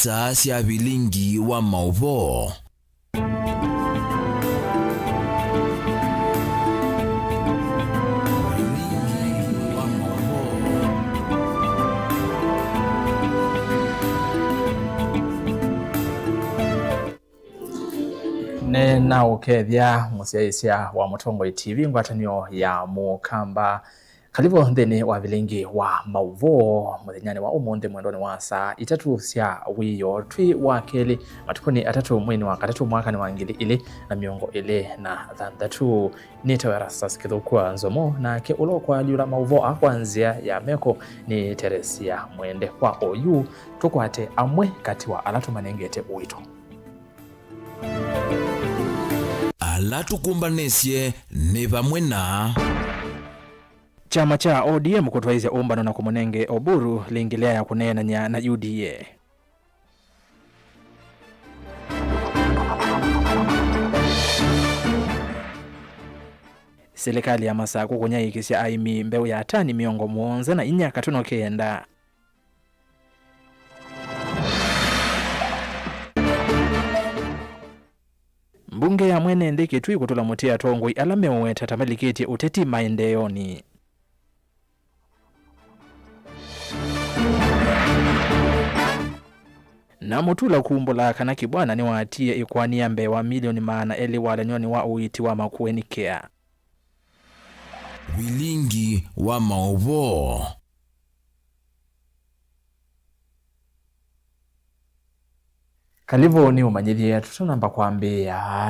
saa cia bilingi wa mauvo. Na ukethia musiaisia wa Mutongoi TV ngwatanio ya mukamba kalivo nthini wa bilingi wa mauvo muthenyani wa umunthe mwendoni wa saa 3 cia wiyo twi wa keli matukuni 3 mwini wa 3 mwaka ni wa 2026 nitawera sasa kithukua nzomo na ke ulokwa liura mauvo akwanzia ya meko ni Teresia Mwende kwa oyu tukwate amwe kati wa alatu manengete uito alatukumbanisye ni vamwe na chama cha ODM kutwaizya umbano na kumunenge Oburu liingilea ya kunenanya na UDA. Serikali ya Masako kunyaikisya aimi mbeu ya tani 74 katuno kenda. Mbunge ya Mwene Ndiki twi kutula mutia Tongoi alamewe tatamalikiti uteti maendeoni. Na mutula kumbula kana kibwana ni watie ikwania mbewa milioni maana eli wala nyoni wa uiti wa makueni kea. bilingi wa mauvo. Kalivo ni umanyithie tutunamba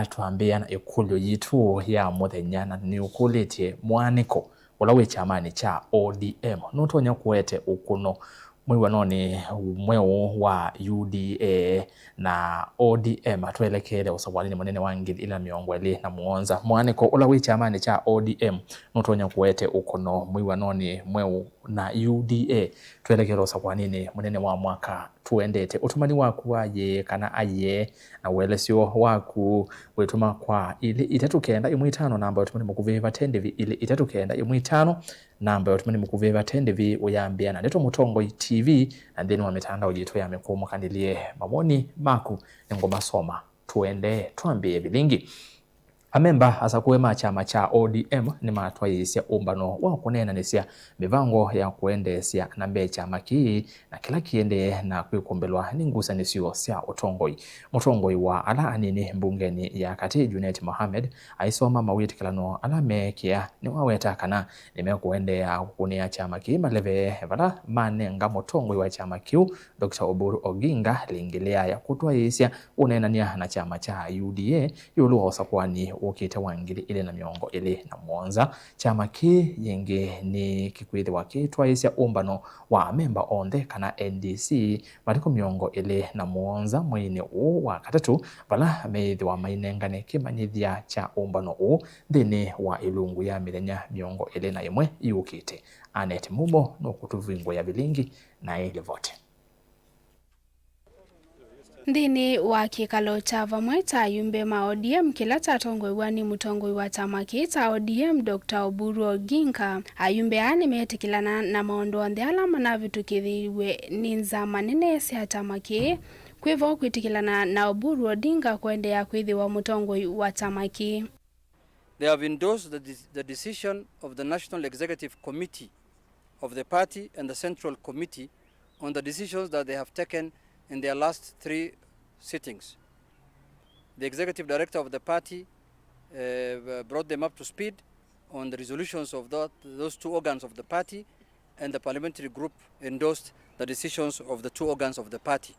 tuambia na ikulu yitu ya muthenyana ni ukulitie mwaniko ulawe chamani cha ODM nutonya kuete ukuno mwiwanoni mweu wa UDA na ODM atuelekele usawalini munene wa 2024 mwaniko ulawe chamani cha ODM nutonya kuete ukuno mwiwanoni mweu na UDA tuelekele usawalini munene wa mwaka tuendete utumani waku waye kana aye na uelesio waku wetuma kwa ili 395 namba utumani mukuveva tendevi ili 395 namba utumani mukuveva tendevi uyambiana neto Mutongoi TV na then wa mitandao yitu ya mikumu kandilie mamoni maku ngoma soma tuende tuambie bilingi. Amemba asakuwema chama cha ODM ni matwaisya umbano wa kunenanisya mivango ya kuendesya na mbe chama kii na kila kiende na kwikumbelwa ni ngusanisyo sya utongoi. Mutongoi wa ala anini mbungeni ya kati Junet Mohamed aisoma mawitikilano ala mekia ni waweta kana nimekuende ya kukunia chama kii maleve vala manenga Mutongoi wa chama kiu Dr. Oburu Oginga liingilea ya kutwaisya unenania na chama cha UDA yulu hosakwani ukite wa 2024 chama ki yenge ni kikwithi wa kitwaisya umbano wa memba onthe kana NDC mariko 2024 mwini u wa katatu vala meithi wa mainengane kimanyithia cha umbano u thini wa ilungu ya mithenya 21 yukite. Anet Mumo no kutuvingo ya bilingi na ile vote Ndini wa kikalo cha vamwe ta yumbe ma ODM kila tatongoi ni Mutongoi wa chama kita ODM Dr. Oburu Oginga ayumbe ani metikilana na maondo ndhala mana vitukithiwe ninza manene cia chama ki kwivo kwitikilana na Oburu Odinga kwende ya kwithiwa Mutongoi wa chama ki. They have endorsed the decision of the National Executive Committee of the party and the Central Committee on the decisions that they have taken in their last 3 sittings. The executive director of the party brought them up to speed on the resolutions of those 2 organs of the party, and the parliamentary group endorsed the decisions of the 2 organs of the party.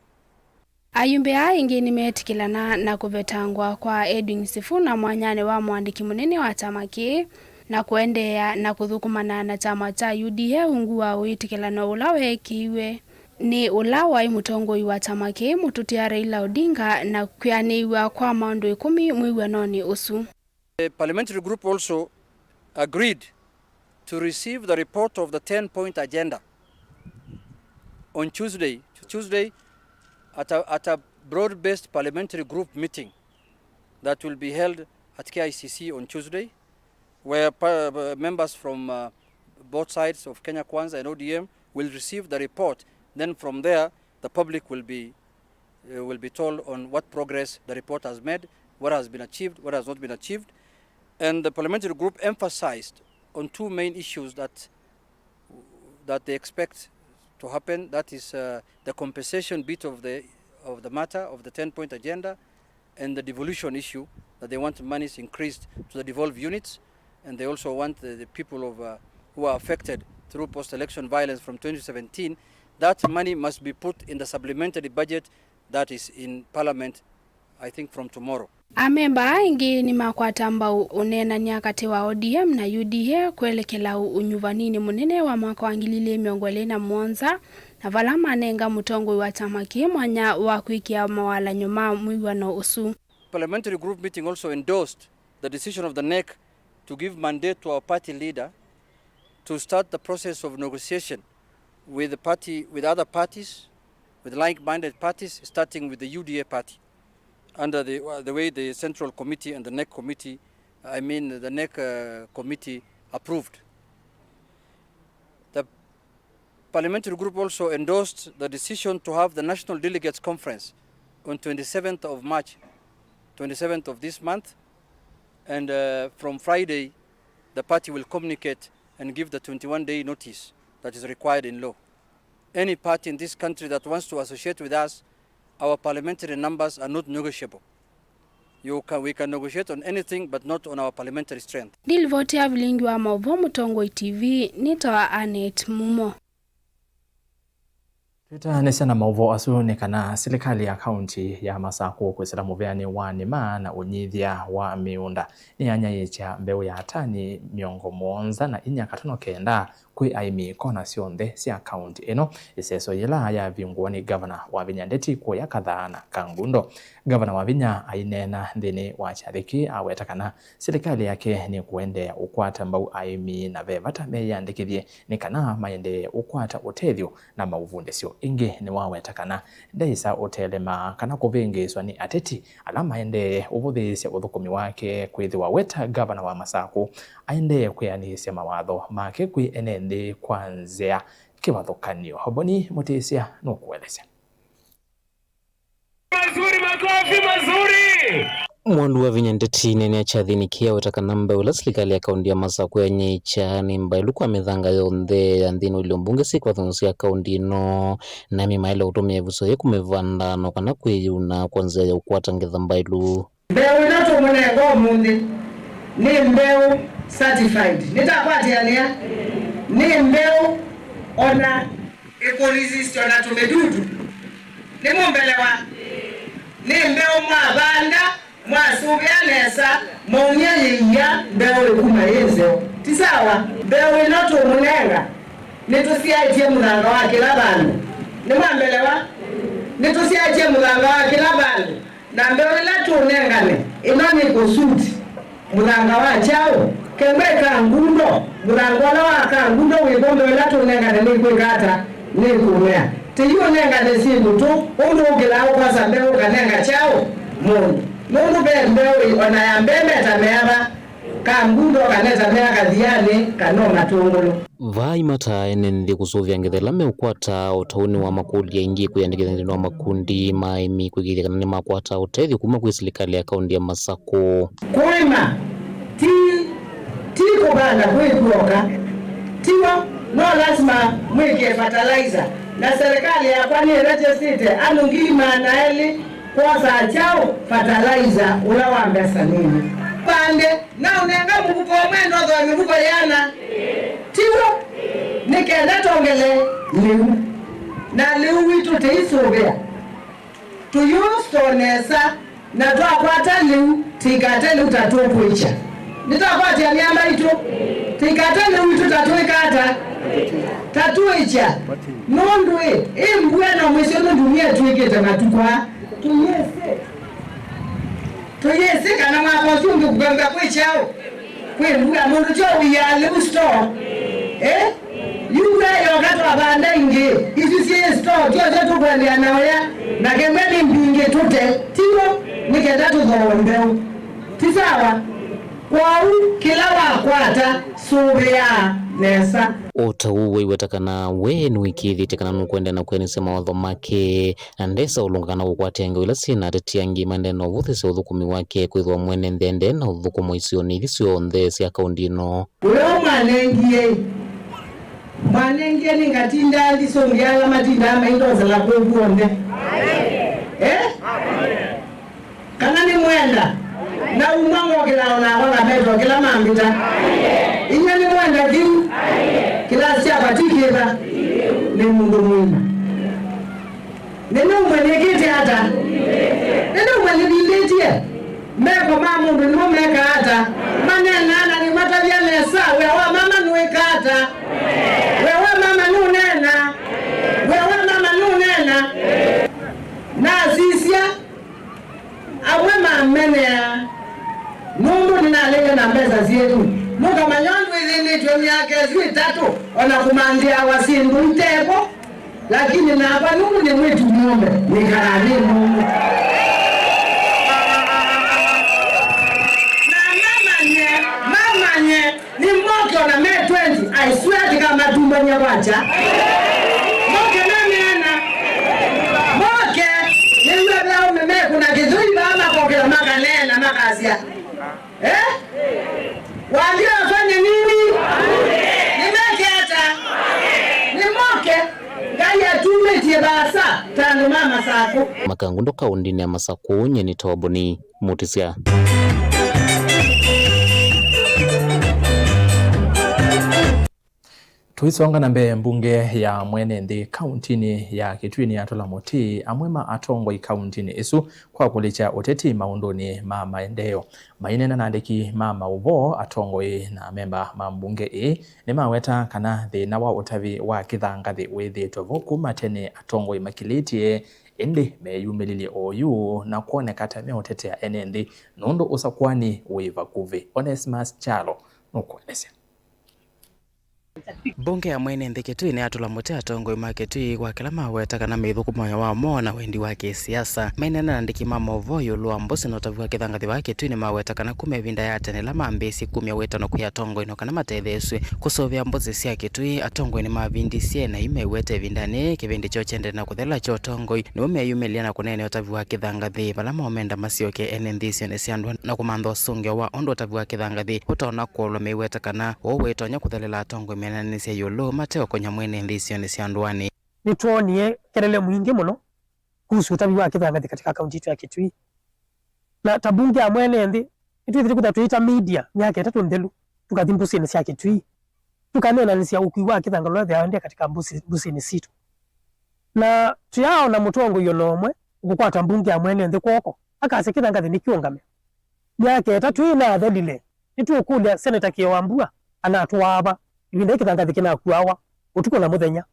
Ayumbe aingi nimetikilana na kuvetangwa kwa Edwin Sifuna mwanyane wa mwandiki munene wa chama ki na kuendea na kuthukumana na chama cha UDA ungu wa uitikilano ulawe kiwe ni ulawa Mutongoi wa chama ki mututia Raila Odinga na kuyaniwa kwa maondo 10 mwiwanoni usu. The parliamentary group also agreed to receive the report of the 10-point agenda on Tuesday at a broad-based parliamentary group meeting that will be held at KICC on Tuesday, where members from both sides of Kenya Kwanza and ODM will receive the report. Then from there, the public will be will be told on what progress the report has made, what has been achieved, what has not been achieved. And the parliamentary group emphasized on two main issues that they expect to happen. That is the compensation bit of the matter, of the 10-point agenda, and the devolution issue, that they want monies increased to the devolved units, and they also want the people who are affected through post-election violence from 2017, that money must be put in the supplementary budget that is in Parliament, I think from tomorrow. Amemba aingi ni makwata mbau unenania kati wa ODM na UDA kuelekela unyuvanini munene wa mwaka wa 2021 na vala manenga mutongo wa chama mwanya wa kuikia mawala nyuma mwiwano usu. Parliamentary group meeting also endorsed the decision of the NEC to give mandate to our party leader to start the process of negotiation with other parties, with like-minded parties, starting with the UDA party, under the way the Central Committee and the NEC Committee, the NEC Committee approved. The Parliamentary Group also endorsed the decision to have the National Delegates Conference on 27th of March, 27th of this month, and from Friday, the party will communicate and give the 21-day notice that is required in law. Any party in this country that wants to associate with us, our parliamentary numbers are not negotiable. We can negotiate on anything, but not on our parliamentary strength. Nilivotea vilingi wa Maovo Mutongo TV, nitoa Anet Mumo. Twitanisa na Maovo asuonekana serikali ya kaunti ya Masako kwesela muveani wa nima na unyithia wa miunda ni anya yecha mbeu ya tani miongo mwonza na inya katono kenda kwi aimi kona sionde sia kaunti eno iseso yela ya viungwani governor wa Vinya Ndeti kwa ya kadhaana Kangundo. Governor wa Vinya ainena ndini wa chariki awetakana serikali yake ni kuende ukwata mbau aimi na vevata meyandikithie ni kana maende ukwata utethio na mauvunde sio ingi ni wawetakana daisa utelema kana kuvingiswa ni ateti alama ende uvuthisya uthukumi wake kwithi waweta governor wa Masako aende kuyanisya mawatho make kwi enende kwanzea kiwathukanio. Hoboni Mutisia nukueleza. Mazuri, makofi mazuri. Mwandu wa Vinya Ndeti nene achathinikia wetakana mbeu la serikali ya kaunti ya Masako yenye ichani mbailu kwa methanga yonthe ya nthini uliumbunge sikwa thunsi ya kaunti ino na mimaile utumia vuso ye kumevanda no kana kwiyuna kwanza ya ukwata ngetha mbailu. Mbeu inato mwenengo mundi ni mbeu certified. Nitakwatiania ni mbeu ona eco-resist ona tumedudu. Ni mumbelewa ni mbeu mwabanda mwasubianesa maunyaliya mbeu ikuma yenzeo tisawa mbeu inato munenga nitusiaitie mudhanga wa kila bandu ni mwambelewa nitusiaitie mudhanga wa kila bandu na mbeu ilatu unengane inani kusuti mudhanga wa chao kembe Kangundo mudhanga wa Kangundo wibombe ilatu unengane ni kuikata ni kumea tiyo nengane sindu tu undu ukilao kwa sambeu kanenga chao mundu mbeu onayambeme tameaba Kangundo kaneza mea kadhiani kano matungulu. Vai mata enende kusuvya ngethela meukwata utauni wa makundi ya ingi kuyandikitha ndino wa makundi maimi kwigithia kana ni makwata utethi kuma kwi serikali ya kaunti ya Masako. Kuima ti kubanda kuikuoka tiwa no lazima mwike fertilizer na serikali ya kwani registrate anungima na eli kwa saa chao fertilizer ulawa mbesa nini pande na unenga mkupo mwendo dho mkupo yana tiwa nikenda tongele liu na liu witu teisubia tuyustonesa na twakwata liu tikate liu tatupuicha nitakwati ya miamba itu tikate liu witu tatuikata tatuicha nondwe imbwena mwishono dunia tuikete matukwa tuyese kana mwakosungi kuganga kwichao kwembuga mundu cho uyale usto yuwe yokato abanda inge isisiye store cho tukwendea naoya na kemeni mbinge tute tiwo nikenda tuthondeu tisawa kwau kila wakwata subia nesa Otauwe wetakana wenu ikithi tekana nukwenda na kweni sema watho make na ndesa ulungana ukwatenga ila sina tetiangi mandeno vuthisi uthukumi wake kwithwa mwene ndende na uthukumo isio nilisio ndesi akaundino uyo mwanengie ningatinda lisongiala matinda maindoza la kuonde kana ni mwenda na umango kila na wala metro kila mambita inya ni mwenda kiu kila sia patikira ni mungu mwema neno mwenyekiti hata neno mwenyekiti meko mamu ndio meka hata manena na ni matabia nesa wewe mama nuikata wewe mama nunena wewe mama nunena na sisia awe mamenea Mungu ninalenga na mbeza zietu Mungu manyandu izini chwemi yake zui tatu ona kumandia wasindu mtebo lakini na hapa Mungu ni mwitu mwombe ni karani Mungu ni moke ona May 20 I swear kama tumba nyabacha moke nena moke ni wewe meme kuna kizuri baba kwa maka nena makasia wambia wafanye nini nimeketa ni moke gaya tumetie basa tano mama sako makangundo kaundini ya Masako nyeni toboni mutisia Tuisonga na mbele mbunge ya Mwenende kauntini ya Kitui ya Tola Moti amwema atongoi kauntini isu kwa kulicha uteti maundoni ma maendeleo mainena nandiki mama uvo atongoi na memba mambunge ni maweta kana thina wa utavi wa kithangathi withitwe vuku matene atongoi makilitie indi meyumilili oyu na kuoneka tamia utete ya enendi nundu usakwani wiva kuvi Onesmus Chalo nukuelezea. Bunge ya Mwenende Kitui ni Tola Moti atongoi maketui kwa kila maweta kana mithukumo wa mo na wendi wa kisiasa mainena nandiki mama uvoyo lwa mbosi no tavu kithangathi wa Kitui ni maweta kana kumevinda ya tene la mambesi kumya wetano kwa atongoi no kana matetheswe kusovya mbosi cia Kitui atongoi ni mavindisie na imewete vindane kivindi cho chende na kuthela cho tongoi ni umeyumelia na kunene otavu wa kithangathi bala maomenda masioke enendisio ne siandwa na kumandho sungyo wa ondo otavu wa kithangathi utaona kuolo meweta kana owetonya kuthelela atongoi menanisia yolo mateo konya Mwenende isio ne siandwani nituonie kelele mwingi muno kuhusu utavi wa kithangathi katika kaunti yetu ya Kitui na tabunge ya Mwenende itwithiri kuthatuita media miaka 3 ndelu tukathi mbusi cia Kitui tukanena nisia ukui wa kithangathi aende katika mbusi ni situ na tuyao na mutongo yonomwe gukwata mbunge ya Mwenende kwoko akase kithangathi ni kiungame miaka 3 ina thelile nitukulia Senator Kiwambua anatwaba ibinde kithangathi kinakuawa utuko na muthenya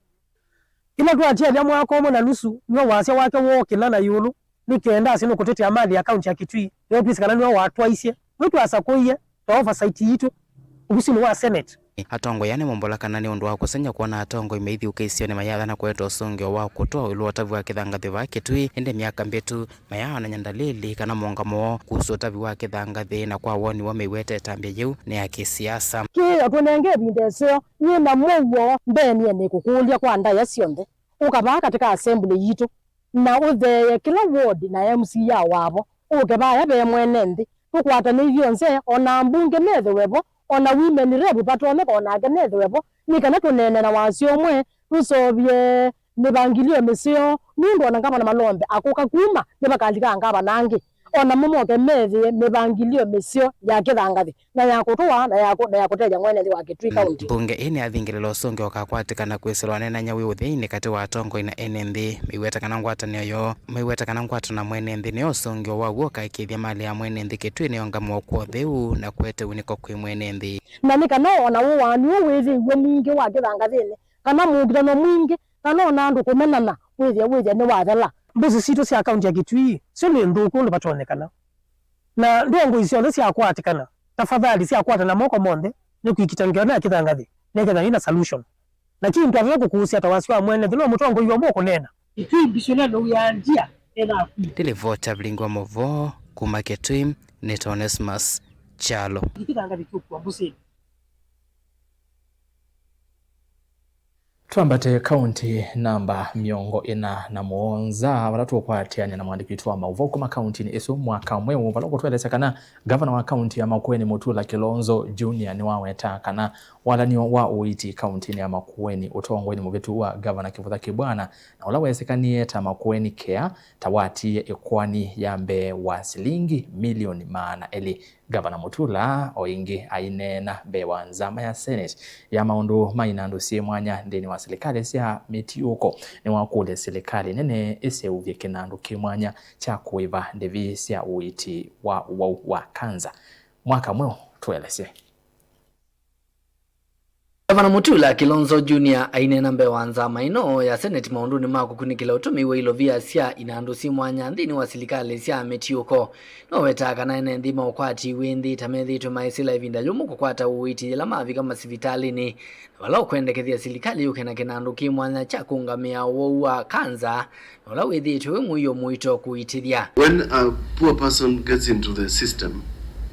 ila tuatia lya mwako mo na nusu nyo wasia wake wokila na yulu nikenda asino kutetea mali ya kaunti ya Kitui yo please kana nyo watwaisie wetu asakoie to oversight yitu ubusini wa Senate atongo yani mombola kana ni undu wa kusenya kuona atongo imeithi ukeisio ni mayatha na kweto songyo wa kutoa ilu otavu wa kithangathi wa Kitui ende miaka mbetu mayawa na nyandalili kana mongamo kuhusu otavu wa kithangathi na kwa woni wa meiwete tambia yeu ni ya kisiasa kia kunenge bindesio ni na mwo mbeni ni kukulia kwa ndaya sionde ukaba katika assembly yitu na uthe kila ward na MC ya wabo ukaba yabe Mwenende tukwata ni vyonse ona mbunge methe webo ona women rep patone ona agenethe webo nikana tunene na wasio mwe tusovye nibangilio misio nindo ona ngama na malombe akuka kuma nibakandika ngaba nangi ona momoke methe nibangilio misio ya kithangathi na ya kutoa na ya kuteja Mwenende wa Kitui County bunge ine athingililo songe okakwatikana kwisilwa nena nyawi uthini kati wa atongo ina NND miweta kana ngwatanio yo miweta kana ngwatana Mwenende ni osonge wa woka ikithia mali ya Mwenende Kitui ni ongamwa kwa theu na kwete uniko kwi Mwenende na nikana ona wani withi we mwingi wa kithangathini kana mugirano mwingi kana ona andu kumenana withi ni wathela mbuzi situ cia kaunti ya Kitui sio ni nthuku ndo patonekana na ndongo icio ndo cia kwatikana tafadhali cia kwata na moko monde ni kuikitangira na kithangathi neketha ina solution lakini mtu ataka kukuhusia tawasi wa Mwenende no mutongo iwa moko nena Kitui bishonano uyanjia ena Televota Vlingwa Movo kuma Kitui ni Onesmus Chalo. Twambate kaunti namba miongo ina na muonza walatu wakwatiania na mwandiki wetu wa Mauvo kuma kaunti ni isu mwaka mweu waloko tuelezekana gavana wa kaunti ya Makueni Mutula Kilonzo Junior ni waweta kana wala ni wa uiti kaunti ni ya Makueni utongweni muvetu wa gavana Kivutha Kibwana na wala wesekanie ta Makueni Care tawati ikwani ya mbe wa silingi milioni maana eli gavana Mutula oingi ainena bewa nzama ya Senate ya maundu mainandu sie mwanya ndeni wa serikali sia mitiuko ni wakule serikali nene ise uvye kinandu kimwanya cha kuiva ndevi sia uiti wa kanza mwaka mweo tuelese. Gavana Mutula Kilonzo Junior ainena mbewa nzama ino ya Senate maunduni mako kunikila utumiwe ilovia sia inandu si mwanya ndini wa serikali sia metiuko no wetaka na ene ndima ukwati wendi tamethi tumaisila ivinda lumu kukwata uiti la mavi kama sivitali ni wala ukwendekethia serikali yuke na kinandu kimwanya cha kungamia wa kanza wala wethi tuwe muyo muito kuitithia. When a poor person gets into the system,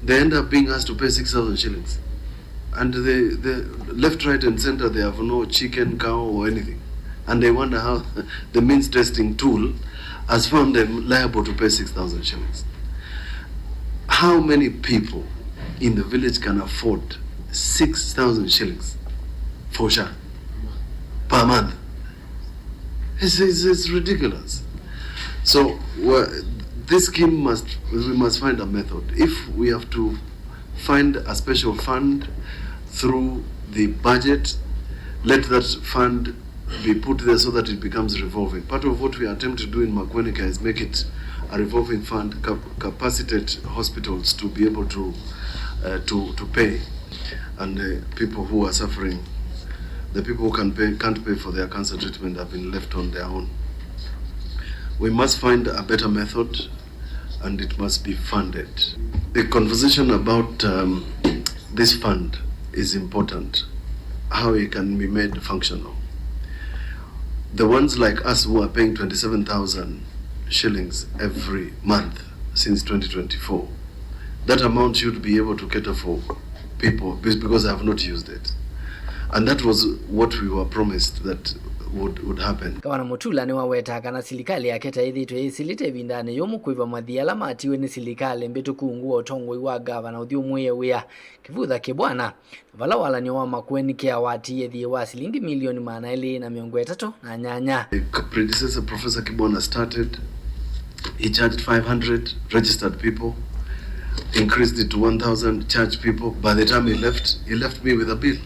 they end up being asked to pay 6,000 shillings. And the left, right and center, they have no chicken, cow or anything. And they wonder how the means testing tool has found them liable to pay 6,000 shillings. How many people in the village can afford 6,000 shillings for SHA per month? It's ridiculous. So this scheme we must find a method. If we have to find a special fund through the budget, let that fund be put there so that it becomes revolving. Part of what we attempt to do in Makueni Care is make it a revolving fund, capacitate hospitals to be able to pay, and people who are suffering, the people who can't pay for their cancer treatment have been left on their own. We must find a better method, and it must be funded. The conversation about this fund is important, how it can be made functional. The ones like us who are paying 27,000 shillings every month since 2024, that amount should be able to cater for people because I have not used it. And that was what we were promised that would happen. Gavana Mutula ni waweta kana serikali yake taithitwe isilite vindane yomu kuiva mathiala matiwe ni serikali mbetu kuungua utongo iwa gavana uthiumwe wia Kivutha Kibwana vala wala ni wa Makueni Care watie thie wa silingi milioni 230 na nyanya. The predecessor Professor Kibwana started, he charged 500 registered people, increased it to 1,000 charged people. By the time he left me with a bill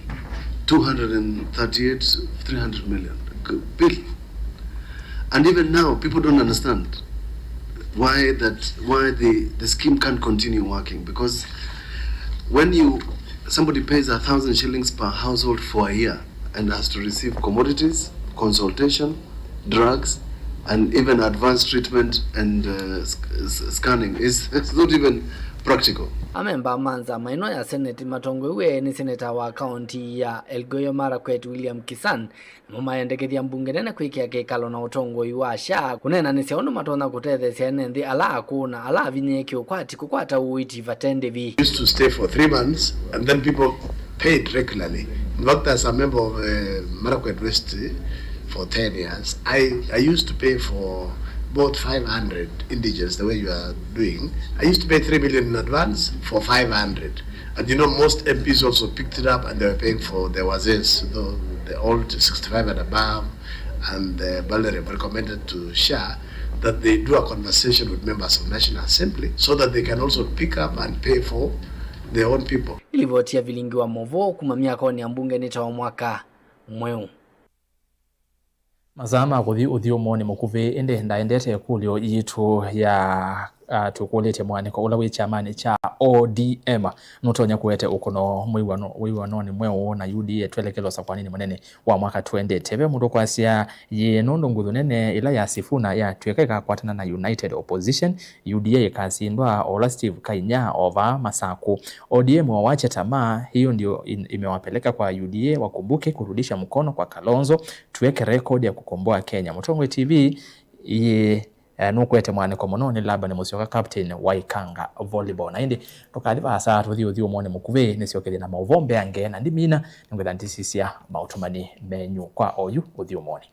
238 300 million bill. And even now people don't understand why the scheme can't continue working, because when somebody pays 1,000 shillings per household for a year and has to receive commodities, consultation, drugs, and even advanced treatment and scanning, it's not even practical. Amemba manza maino ya Senate matongwe we ni senator wa county ya Elgeyo Marakwet William Kisan mama yendekethia mbunge nene kwikia kekalo na utongo iwa SHA kunena ni siono matona kuthethe siane ndi ala akuna ala vinyeki ukwati kukwata uiti vatende vi. Used to stay for 3 months and then people paid regularly. In fact, as a member of Marakwet West for 10 years, I used to pay for about 500 indigents the way you are doing. I used to pay 3 million in advance for 500. And you know, most MPs also picked it up and they were paying for the wazes, the old 65 and above, and the Balere recommended to SHA that they do a conversation with members of National Assembly so that they can also pick up and pay for their own people. Ilivotia vilingi wa Movo kumamia koni ya mbunge nita wa mwaka mweu. Mazama kuthi uthiomo ni mukuvi ende ndaendete kulio yitu ya tukulete mwaniko ula wichamani cha ODM nutonya kuete ukono mwiwano ni mweo na UDA twelekelo sakwanini munene wa mwaka 20 tebe mundu kwasia ye nondo nguthu nene ila ya Sifuna ya twekeka kwatana na United Opposition UDA ikasindwa Ola Steve Kainya over Masaku. ODM wawache tamaa hiyo ndio imewapeleka kwa UDA wakumbuke kurudisha mkono kwa Kalonzo tuweke record ya kukomboa Kenya. Mutongwe TV ye nukwete mwaniko muno ni Laban Musyoka captain wa Ikanga volleyball na indi tukaliva asa tuthi umone mukuve nisiokeria na mauvombe ange na ndimina ngwetha ntisisia mautumani menyu kwa oyu uthi umone.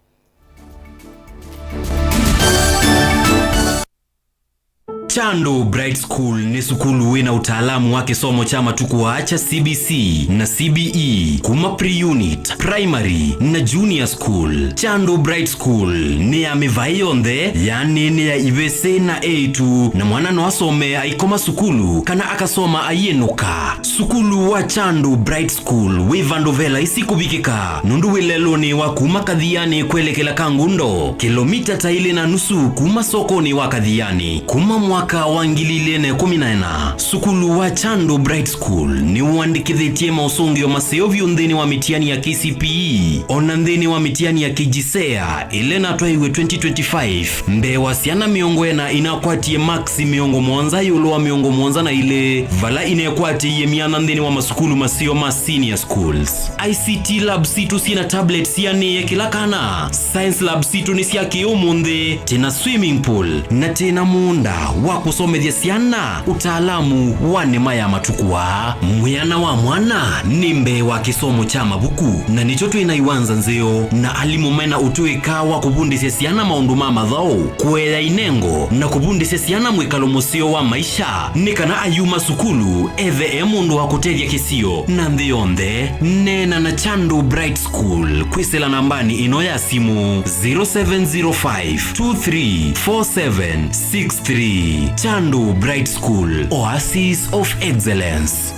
Chando Bright School ni sukulu wina utaalamu wake somo cha matuku waacha CBC na CBE kuma pre-unit, primary na junior school. Chando Bright School ni ya mivayonde yani ni ya ibese na A2 na mwana no asome aikoma sukulu kana akasoma ayenuka. Sukulu wa Chando Bright School wivandovela isikubikika nundu wileloni wa kuma Kadhiani kwelekela Kangundo kilomita taili na nusu kuma sokoni wa Kadhiani kuma mwaka wangilile 14. Sukulu wa Chando Bright School ni uandikithitie mausungio maseo vyundhini wa mitiani ya KCPE onandhini wa mitiani ya KJSEA ilena twaiwe 2025 mbewa siana miongo na inakwatie maxi miongo mwanza yolo wa miongo mwanza na ile vala inekwatie ye mianandhini wa masukulu maseo ma senior schools. ICT lab situ sina tablet siani ye kila kana. Science lab situ ni siya kiyomunde tena swimming pool na tena muunda wa kusomethia siana utaalamu wa nema ya matukua. Mwiana wa mwana ni mbewa kisomo cha mabuku na nicho twinaiwanza nzeo na alimu mena utuika wa kubundisya siana maundu mama dhao kuela inengo na kubundisya siana mwikalo musio wa maisha nikana ayuma sukulu ethe mundu wa kutethia kisio na nthionde nena na Chando Bright School kwisela nambani ino ya simu 0705234763. Chando Bright School, Oasis of Excellence.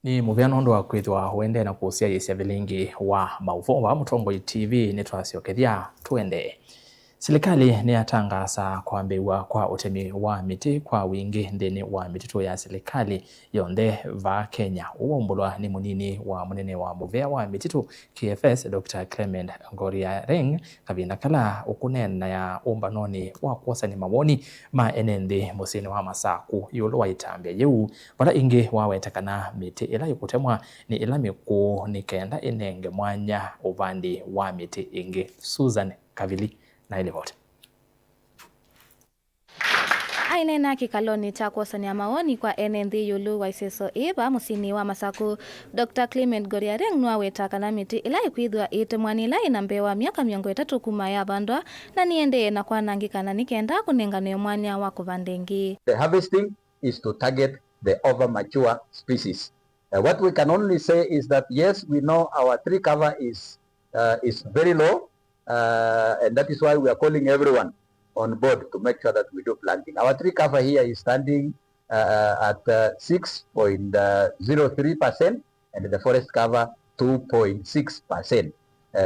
Ni muviano ndo wa kwithwa wende na kuhusia yesya vilingi wa mauvo wa Mutombo TV ni twasiokethia tuende. Serikali ni yatangaza kwambiwa kwa utemi wa miti kwa wingi ndeni wa mititu ya serikali yonde va Kenya. Uombulwa ni munini wa munene wa muvea wa mititu KFS Dr. Clement Ngoriareng kavinda kala ukunena ya umbanoni wa kuosa ni mawoni ma enende musini wa Masaku yulu wa itambia yeu vala ingi wawetakana miti ila yukutemwa ni ila miku ni kenda inenge mwanya uvandi wa miti ingi. Susan Kavili na ile vote. Ainena kikaloni cha kuosania maoni kwa NND yulu wa iseso iba musini wa Masaku. Dr. Clement Ngoriareng nwawetaka na miti ila ikwithwa itemwanila inambewa miaka 3 kuma ya bandwa na niende na kwanangikana nikenda kunengana mwanya wa kuvandengi. The harvesting is to target the over mature species. What we can only say is that yes, we know our tree cover is very low. And that is why we are calling everyone on board to make sure that we do planting. Our tree cover here is standing at 6.03% and the forest cover 2.6%.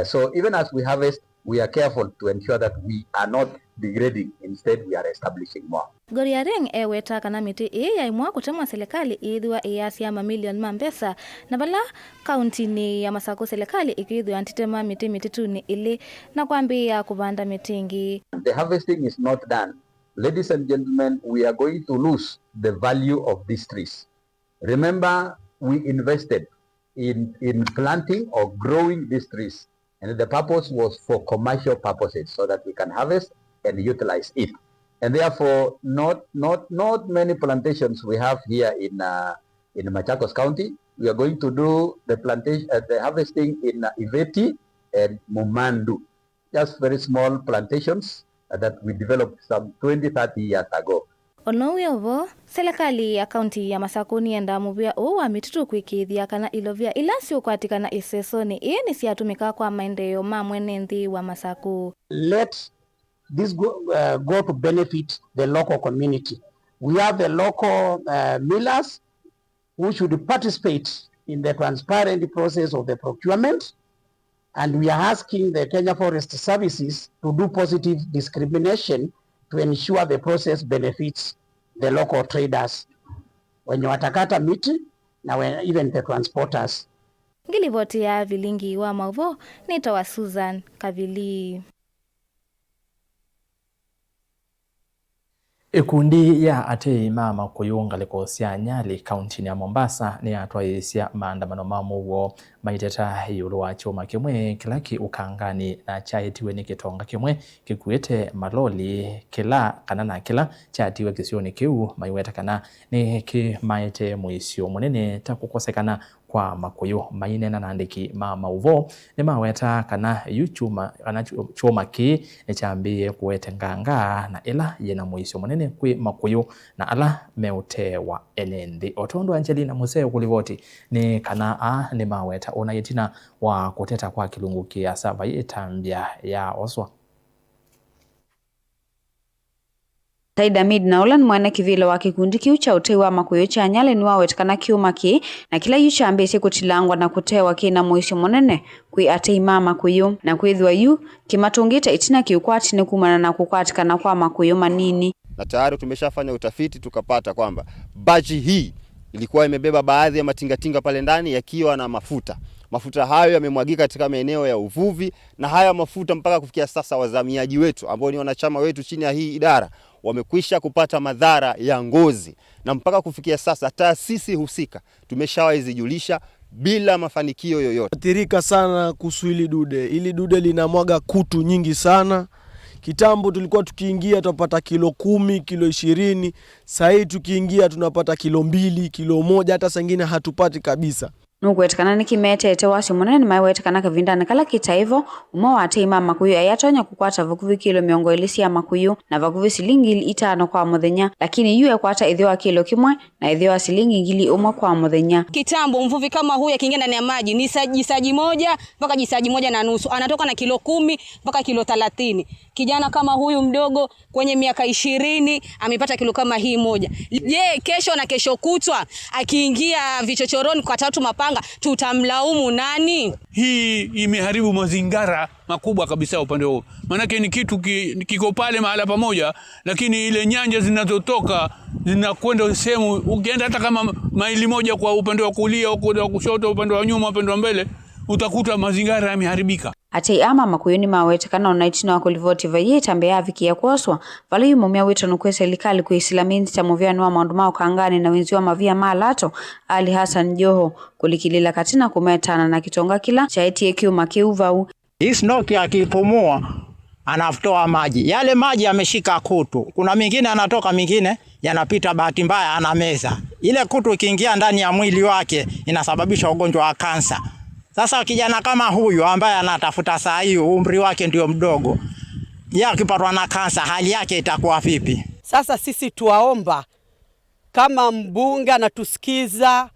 So even as we harvest, we are careful to ensure that we are not degrading. Instead, we are establishing more. Ngoriareng ewetaka na miti ya imwa kutemwa serikali idhwa iyasia mamilion mambesa na bala kaunti ni ya Masaku serikali ikidhwa antitema miti mitituni ili na kuambia kubanda mitingi. The harvesting is not done. Ladies and gentlemen, we are going to lose the value of these trees. Remember, we invested in planting or growing these trees, and the purpose was for commercial purposes so that we can harvest and utilize it. And therefore, not many plantations we have here in Machakos County. We are going to do the plantation, the harvesting in Iveti and Mumandu, just very small plantations that we developed some 20-30 years ago. Onowe ovo, serikali ya kaunti ya Masaku nienda muvia uwa mitutu kuikithia kana ilovia ila si ukwatika na isesoni ni siatumika kwa maendeleo ma mwenendi wa Masaku. Let this go to benefit the local community. We have the local millers who should participate in the transparent process of the procurement, and we are asking the Kenya Forest Services to do positive discrimination to ensure the process benefits the local traders wenye watakata miti na even the transporters. Ngilivoti ya vilingi wa mauvo nitowa Susan Kavili. Ikundi ya atei mama kuyunga likosia Nyali kaunti ya Mombasa ni atwaisia maandamano mamuwo maiteta yulu wa chuma kimwe kilaki ukangani na chaitiwe ni kitonga kimwe kikuete maloli kila kanana kila chaitiwe kisioni kiu maiweta kana ni kimaite muisio munene takukosekana kwa makuyu mainena nandiki mama uvo ni maweta kana yuchuma kana chuma ki echambie kuwete nganga na ila yena muisio munene kwi makuyu na ala meutewa enendi otondo Angelina Museo kulivoti ni kana ni maweta unayitina wa kuteta kwa kilungu kia saba yitambia ya oswa Taida Midnaulan mwana kivile wa kikundi kiu cha utei wa makuyu cha Nyali ni wawetakana kiuma ki na kila yucha ambesi kutilangwa na kutewa ki na muisho monene kui atei mama kuyu na kuithwa yu kimatungita itina kiukwati ni kumana na kukwatikana kwa makuyu manini. Na tayari tumeshafanya utafiti tukapata kwamba baji hii ilikuwa imebeba baadhi ya matingatinga pale ndani yakiwa na mafuta. Mafuta hayo yamemwagika katika maeneo ya uvuvi na haya mafuta mpaka kufikia sasa wazamiaji wetu ambao ni wanachama wetu chini ya hii idara wamekwisha kupata madhara ya ngozi na mpaka kufikia sasa taasisi husika tumeshawazijulisha bila mafanikio yoyote. Athirika sana kuhusu hili dude. Hili dude linamwaga kutu nyingi sana. Kitambo tulikuwa tukiingia tupata kilo 10, kilo 20. Sasa hivi tukiingia tunapata kilo 2, kilo 1, hata sangine hatupati kabisa. Nukuwetakana ni kimetete wasi munene maiwetakana kavindana kala kitaivo umo wa atei mama kuyu ayatonya kukwata vakuvi kilo 200 ya makuyu na vakuvi silingi 5 kwa muthenya lakini yu kwata idhiwa kilo kimwe na idhiwa silingi 1 kwa muthenya. Kitambo mvuvi kama huyu akiingia ndani ya maji ni jisaji moja mpaka jisaji moja na nusu anatoka na kilo 10 mpaka kilo 30. Kijana kama huyu mdogo kwenye miaka 20 amepata kilo kama hii moja. Je, kesho na kesho kutwa akiingia vichochoroni kwa tatu mapanga tutamlaumu nani? Hii imeharibu mazingira makubwa kabisa upande huo. Maana ni kitu kiko pale mahala pamoja lakini ile nyanja zinazotoka zinakwenda sehemu ukienda hata kama maili moja kwa upande wa kulia au kwa kushoto upande wa nyuma upande wa mbele utakuta mazingira yameharibika. Atei ama makuyuni mawetakana onaitina wakulivoti vaye tambea viki ya kuoswa vali yumumia wito nukwe serikali kuisilamini tamovianu wa maundumao kangani na wenzi wa mavia malato Ali Hassan Joho kulikilila katina kumetana na kitonga kila chaiti ekiu makiuvau. Hii snoki akipumua anaftoa maji. Yale maji yameshika kutu. Kuna mingine anatoka mingine yanapita bahati mbaya anameza. Ile kutu ikiingia ndani ya mwili wake inasababisha ugonjwa wa kansa. Sasa kijana kama huyu ambaye anatafuta saa hiyo umri wake ndio mdogo. Yeye akipatwa na kansa hali yake itakuwa vipi? Sasa sisi tuwaomba kama mbunge anatusikiza,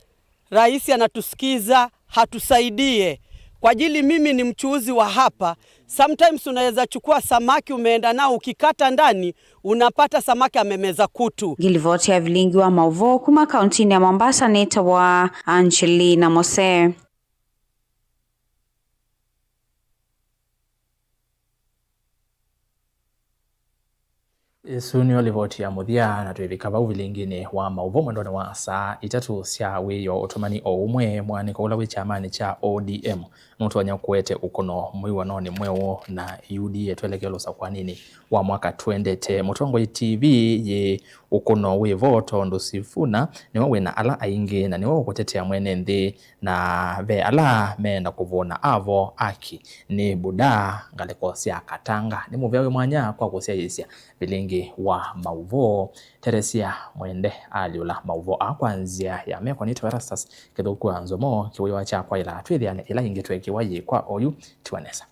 rais anatusikiza, hatusaidie. Kwa ajili mimi ni mchuuzi wa hapa. Sometimes unaweza chukua samaki umeenda nao ukikata ndani unapata samaki amemeza kutu. Gilivoti ya vilingi wa Mauvo kuma kaunti ya Mombasa neta wa Angelina Museo. Suni olivoti ya muthia na tuivikava uvilingine wa mauvo mwendone wa saa 3 cia wiyo utumani o umwe mwaniko ula wi chamani cha ODM nutonya kuete ukono mwiwanoni mweo na UDA twelekelo sa kwa nini wa mwaka 20 Mutongo TV ye ukono wi voto ndo sifuna ni wawe na ala aingi na ni wawo kutetea mwene nthi na ve ala menda kuvona avo aki ni buda ngaleko sia katanga ni muvyawe mwanya kwa kusia yisia bilingi wa mauvo Teresia Mwende aliula mauvo akwanzia ya meko nito Erastus kithuku anzomo kiwiwa cha kwa ila twithiane ila ingetwe kiwayi kwa oyu tuanesa.